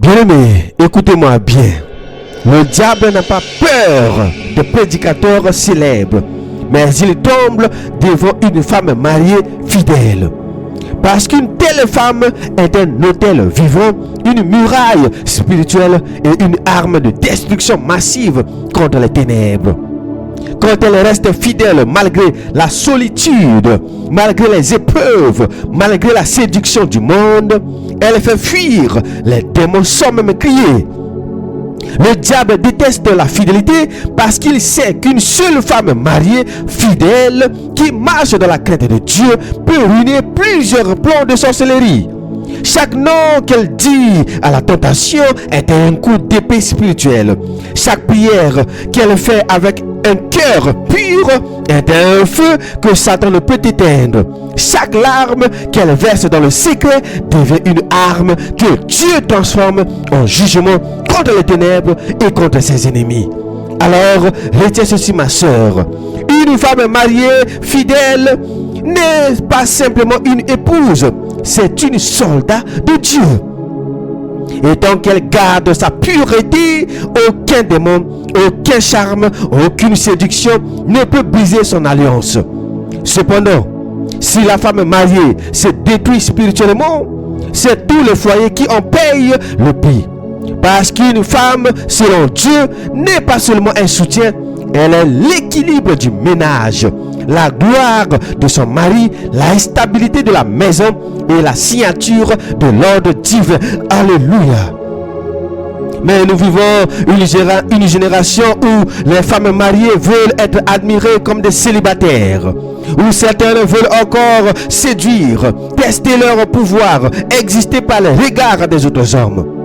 Bien-aimés, écoutez-moi bien. Le diable n'a pas peur de prédicateurs célèbres, mais il tombe devant une femme mariée fidèle. Parce qu'une telle femme est un autel vivant, une muraille spirituelle et une arme de destruction massive contre les ténèbres. Quand elle reste fidèle malgré la solitude, malgré les épreuves, malgré la séduction du monde, elle fait fuir les démons sans même crier. Le diable déteste la fidélité parce qu'il sait qu'une seule femme mariée, fidèle, qui marche dans la crainte de Dieu, peut ruiner plusieurs plans de sorcellerie. Chaque nom qu'elle dit à la tentation est un coup d'épée spirituelle. Chaque prière qu'elle fait avec un cœur pur est un feu que Satan ne peut éteindre. Chaque larme qu'elle verse dans le secret devient une arme que Dieu transforme en jugement contre les ténèbres et contre ses ennemis. Alors, retiens ceci, ma sœur. Une femme mariée, fidèle, n'est pas simplement une épouse, c'est une soldat de Dieu. Et tant qu'elle garde sa pureté, aucun démon, aucun charme, aucune séduction ne peut briser son alliance. Cependant, si la femme mariée se détruit spirituellement, c'est tout le foyer qui en paye le prix. Parce qu'une femme, selon Dieu, n'est pas seulement un soutien, elle est l'équilibre du ménage, la gloire de son mari, la stabilité de la maison et la signature de l'ordre divin. Alléluia. Mais nous vivons une génération où les femmes mariées veulent être admirées comme des célibataires, où certaines veulent encore séduire, tester leur pouvoir, exister par les regards des autres hommes.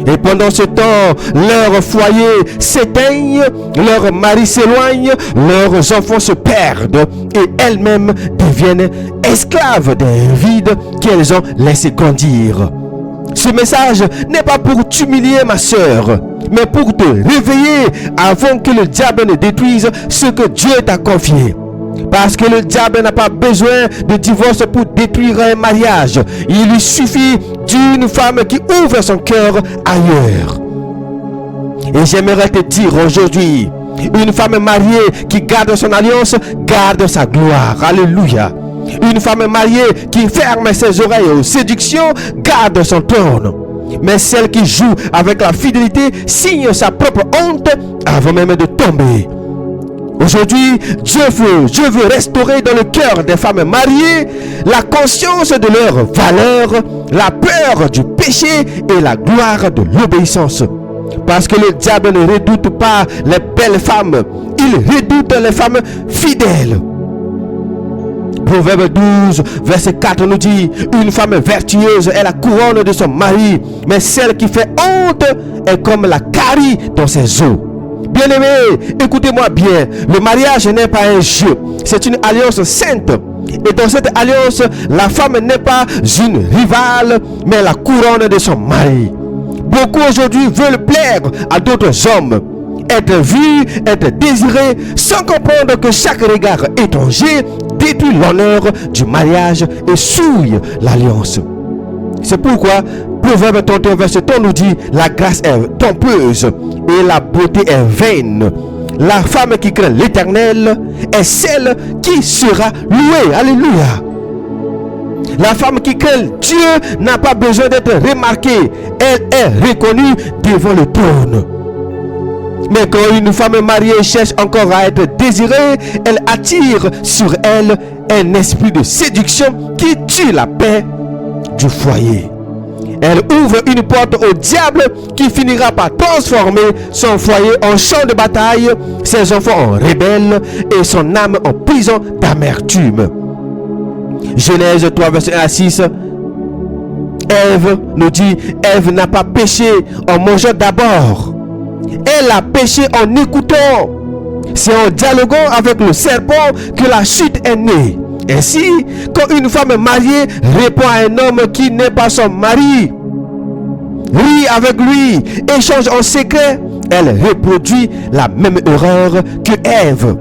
Et pendant ce temps, leurs foyers s'éteignent, leurs maris s'éloignent, leurs enfants se perdent et elles-mêmes deviennent esclaves d'un vide qu'elles ont laissé grandir. Ce message n'est pas pour t'humilier, ma sœur, mais pour te réveiller avant que le diable ne détruise ce que Dieu t'a confié. Parce que le diable n'a pas besoin de divorce pour détruire un mariage. Il lui suffit d'une femme qui ouvre son cœur ailleurs. Et j'aimerais te dire aujourd'hui, une femme mariée qui garde son alliance, garde sa gloire. Alléluia. Une femme mariée qui ferme ses oreilles aux séductions, garde son trône. Mais celle qui joue avec la fidélité signe sa propre honte avant même de tomber. Aujourd'hui, je veux restaurer dans le cœur des femmes mariées la conscience de leur valeur, la peur du péché et la gloire de l'obéissance. Parce que le diable ne redoute pas les belles femmes, il redoute les femmes fidèles. Proverbe 12, verset 4 nous dit: une femme vertueuse est la couronne de son mari, mais celle qui fait honte est comme la carie dans ses os. Bien-aimés, écoutez-moi bien, le mariage n'est pas un jeu, c'est une alliance sainte. Et dans cette alliance, la femme n'est pas une rivale, mais la couronne de son mari. Beaucoup aujourd'hui veulent plaire à d'autres hommes, être vus, être désirés, sans comprendre que chaque regard étranger détruit l'honneur du mariage et souille l'alliance. C'est pourquoi Proverbe 31 verset 1 nous dit: la grâce est trompeuse et la beauté est vaine. La femme qui craint l'Éternel est celle qui sera louée. Alléluia. La femme qui craint Dieu n'a pas besoin d'être remarquée. Elle est reconnue devant le trône. Mais quand une femme mariée cherche encore à être désirée, elle attire sur elle un esprit de séduction qui tue la paix du foyer. Elle ouvre une porte au diable qui finira par transformer son foyer en champ de bataille, ses enfants en rebelles et son âme en prison d'amertume. Genèse 3 verset 1 à 6. Ève nous dit: Ève n'a pas péché en mangeant d'abord. Elle a péché en écoutant. C'est en dialoguant avec le serpent que la chute est née. Ainsi, quand une femme mariée répond à un homme qui n'est pas son mari, rit avec lui, échange en secret, elle reproduit la même erreur que Ève.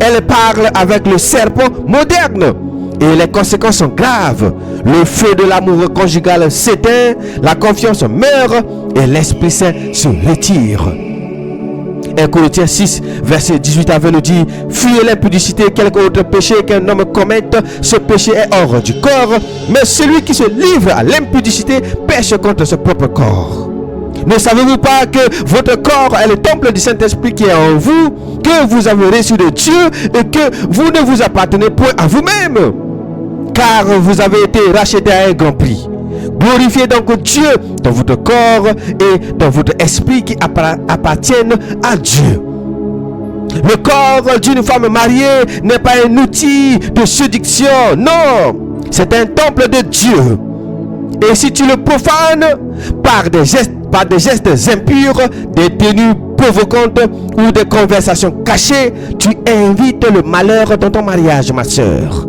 Elle parle avec le serpent moderne. et les conséquences sont graves. Le feu de l'amour conjugal s'éteint, la confiance meurt et l'Esprit Saint se retire. 1 Corinthiens 6, verset 18 à 20 nous dit: fuyez l'impudicité, quelque autre péché qu'un homme commette, ce péché est hors du corps, mais celui qui se livre à l'impudicité pêche contre son propre corps. Ne savez-vous pas que votre corps est le temple du Saint-Esprit qui est en vous, que vous avez reçu de Dieu et que vous ne vous appartenez point à vous-même, car vous avez été rachetés à un grand prix. Glorifiez donc Dieu dans votre corps et dans votre esprit qui appartiennent à Dieu. Le corps d'une femme mariée n'est pas un outil de séduction, non, c'est un temple de Dieu. Et si tu le profanes par des gestes impurs, des tenues provocantes ou des conversations cachées, tu invites le malheur dans ton mariage, ma sœur.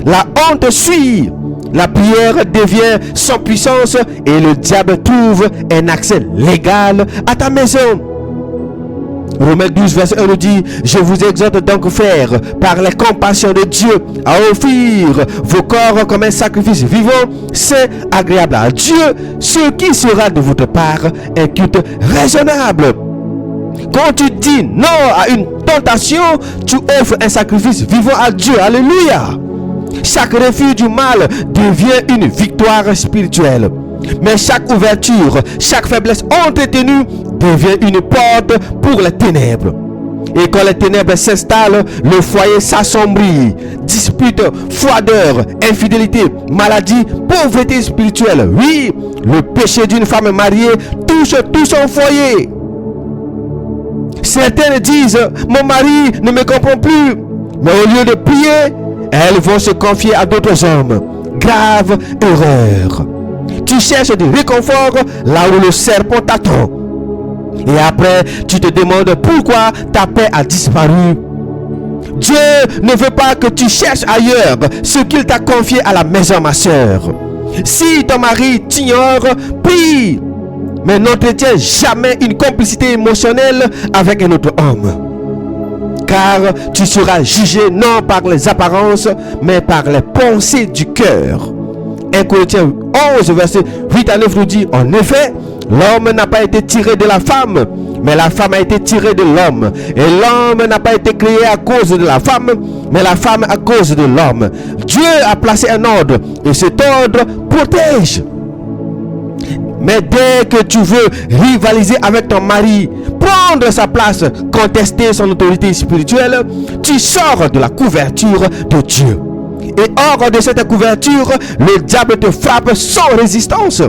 La honte suit. La prière devient sans puissance et le diable trouve un accès légal à ta maison. Romains 12, verset 1 nous dit: je vous exhorte donc, frères, par les compassions de Dieu, à offrir vos corps comme un sacrifice vivant, saint, agréable à Dieu, ce qui sera de votre part un culte raisonnable. Quand tu dis non à une tentation, tu offres un sacrifice vivant à Dieu. Alléluia. Chaque refus du mal devient une victoire spirituelle. Mais chaque ouverture, chaque faiblesse entretenue devient une porte pour les ténèbres. Et quand les ténèbres s'installent, le foyer s'assombrit. Dispute, froideur, infidélité, maladie, pauvreté spirituelle. Oui, le péché d'une femme mariée touche tout son foyer. Certaines disent: mon mari ne me comprend plus. Mais au lieu de prier, elles vont se confier à d'autres hommes. Grave erreur. Tu cherches du réconfort là où le serpent t'attend. Et après, tu te demandes pourquoi ta paix a disparu. Dieu ne veut pas que tu cherches ailleurs ce qu'il t'a confié à la maison, ma soeur. Si ton mari t'ignore, prie. Mais n'entretiens jamais une complicité émotionnelle avec un autre homme. Car tu seras jugé non par les apparences, mais par les pensées du cœur. 1 Corinthiens 11, verset 8 à 9 nous dit: en effet, l'homme n'a pas été tiré de la femme, mais la femme a été tirée de l'homme. Et l'homme n'a pas été créé à cause de la femme, mais la femme à cause de l'homme. Dieu a placé un ordre, et cet ordre protège. Mais dès que tu veux rivaliser avec ton mari, prendre sa place, contester son autorité spirituelle, tu sors de la couverture de Dieu. Et hors de cette couverture, le diable te frappe sans résistance.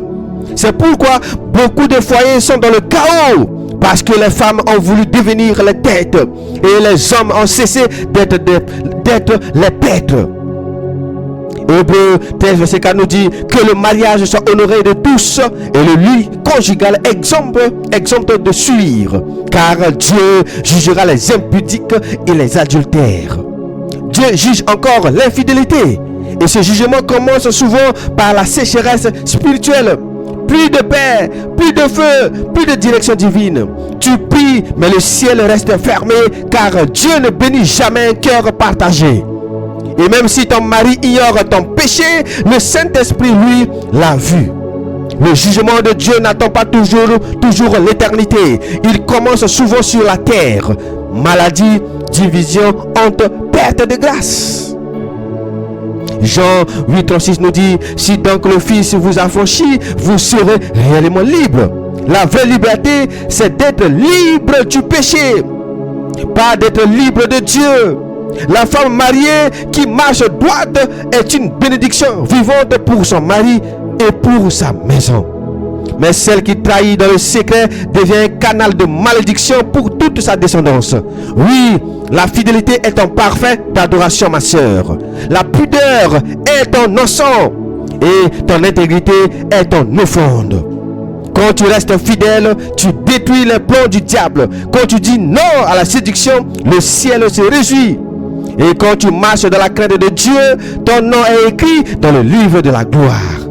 C'est pourquoi beaucoup de foyers sont dans le chaos, parce que les femmes ont voulu devenir les têtes et les hommes ont cessé d'être les têtes. Hébreux 13, verset 4 nous dit que le mariage soit honoré de tous et le lit conjugal exempte de suivre, car Dieu jugera les impudiques et les adultères. Dieu juge encore l'infidélité, et ce jugement commence souvent par la sécheresse spirituelle. Plus de paix, plus de feu, plus de direction divine. Tu pries, mais le ciel reste fermé, car Dieu ne bénit jamais un cœur partagé. Et même si ton mari ignore ton péché, le Saint-Esprit, lui, l'a vu. Le jugement de Dieu n'attend pas toujours l'éternité. Il commence souvent sur la terre. Maladie, division, honte, perte de grâce. Jean 8,36 nous dit: si donc le Fils vous affranchit, vous serez réellement libre. La vraie liberté, c'est d'être libre du péché, pas d'être libre de Dieu. La femme mariée qui marche droite est une bénédiction vivante pour son mari et pour sa maison. Mais celle qui trahit dans le secret devient un canal de malédiction pour toute sa descendance. Oui, la fidélité est un parfum d'adoration, ma sœur. La pudeur est ton encens et ton intégrité est ton offrande. Quand tu restes fidèle, tu détruis les plans du diable. Quand tu dis non à la séduction, le ciel se réjouit. Et quand tu marches dans la crainte de Dieu, ton nom est écrit dans le livre de la gloire.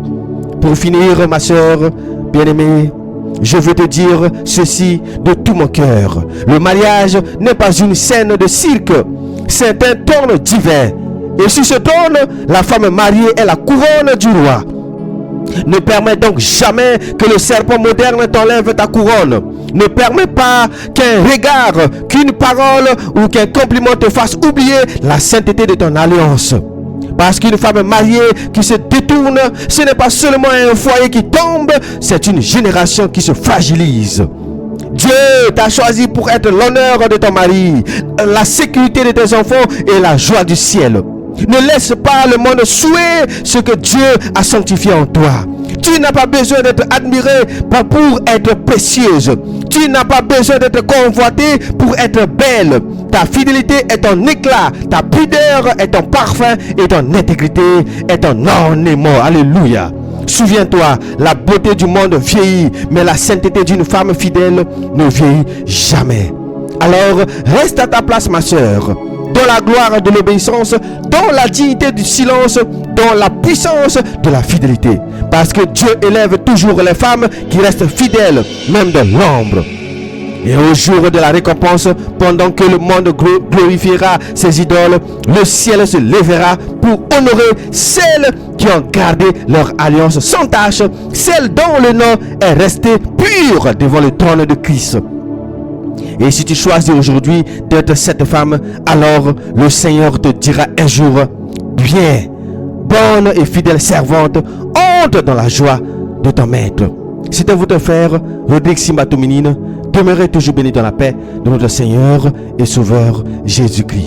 Pour finir, ma sœur bien-aimée, je veux te dire ceci de tout mon cœur. Le mariage n'est pas une scène de cirque, c'est un tourne divin. Et sur ce trône, la femme mariée est la couronne du roi. Ne permets donc jamais que le serpent moderne t'enlève ta couronne. Ne permets pas qu'un regard, qu'une parole ou qu'un compliment te fasse oublier la sainteté de ton alliance. Parce qu'une femme mariée qui se détourne, ce n'est pas seulement un foyer qui tombe, c'est une génération qui se fragilise. Dieu t'a choisi pour être l'honneur de ton mari, la sécurité de tes enfants et la joie du ciel. Ne laisse pas le monde souiller ce que Dieu a sanctifié en toi. Tu n'as pas besoin d'être admiré pour être précieuse. Tu n'as pas besoin d'être convoitée pour être belle. Ta fidélité est ton éclat. Ta pudeur est ton parfum. Et ton intégrité est ton ornement. Alléluia. Souviens-toi, la beauté du monde vieillit, mais la sainteté d'une femme fidèle ne vieillit jamais. Alors, reste à ta place, ma sœur, dans la gloire de l'obéissance, dans la dignité du silence, dans la puissance de la fidélité. Parce que Dieu élève toujours les femmes qui restent fidèles, même dans l'ombre. Et au jour de la récompense, pendant que le monde glorifiera ses idoles, le ciel se lèvera pour honorer celles qui ont gardé leur alliance sans tache, celles dont le nom est resté pur devant le trône de Christ. Et si tu choisis aujourd'hui d'être cette femme, alors le Seigneur te dira un jour: bien, bonne et fidèle servante, entre dans la joie de ton maître. C'était votre frère Rodrigue Simba Tominine. Demeurez toujours bénis dans la paix de notre Seigneur et Sauveur Jésus-Christ.